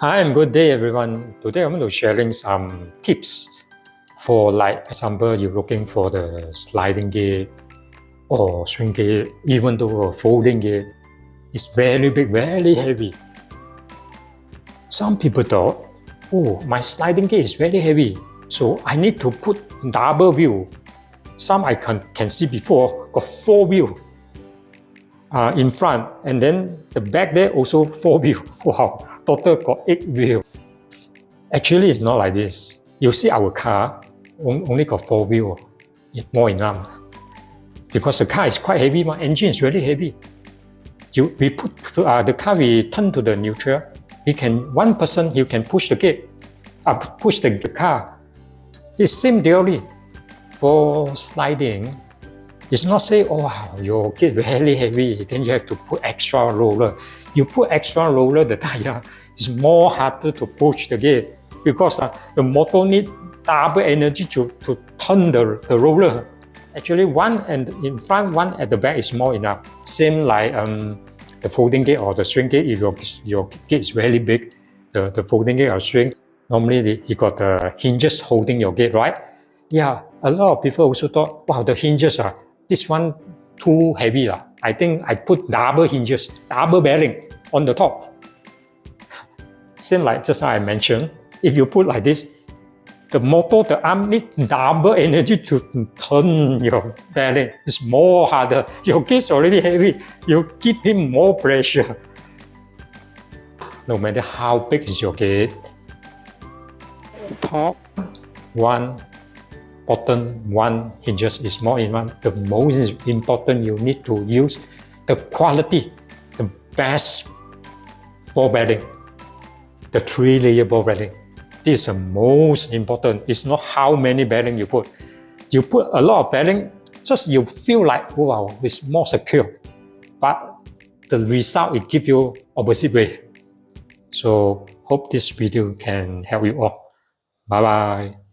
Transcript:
Hi, and good day everyone. Today I'm going to sharing some tips for, like example, you're looking for the sliding gate or swing gate, even though a folding gate is very big, very heavy. Some people thought, oh, my sliding gate is very heavy, so I need to put double wheel. Some I can see before got 4 wheel in front, and then the back there also 4 wheel. Wow, total got 8 wheel. Actually, it's not like this. You see our car only got 4 wheel, more enough. Because the car is quite heavy, my engine is really heavy. We put the car, we turn to the neutral. One person, he can push the gate, push the car. It's same theory. For sliding, it's not say, oh wow, your gate really heavy, then you have to put extra roller. You put extra roller, the tire is more harder to push the gate because the motor need double energy to turn the roller. Actually, one in front, one at the back is more enough. Same like the folding gate or the swing gate. If your gate is really big, the folding gate or swing, normally you got the hinges holding your gate, right? Yeah, a lot of people also thought, wow, the hinges are this one too heavy. I think I put double hinges, double bearing on the top. Same like just now I mentioned, if you put like this, the motor, the arm need double energy to turn your bearing. It's more harder. Your gate's already heavy. You give him more pressure. No matter how big is your gate, top one, bottom one hinges is more important. The most important, you need to use the quality, the best ball bearing, the 3-layer ball bearing. This is the most important. It's not how many bearing you put. You put a lot of bearing, just you feel like, wow, it's more secure. But the result, it gives you opposite way. So hope this video can help you all. Bye bye.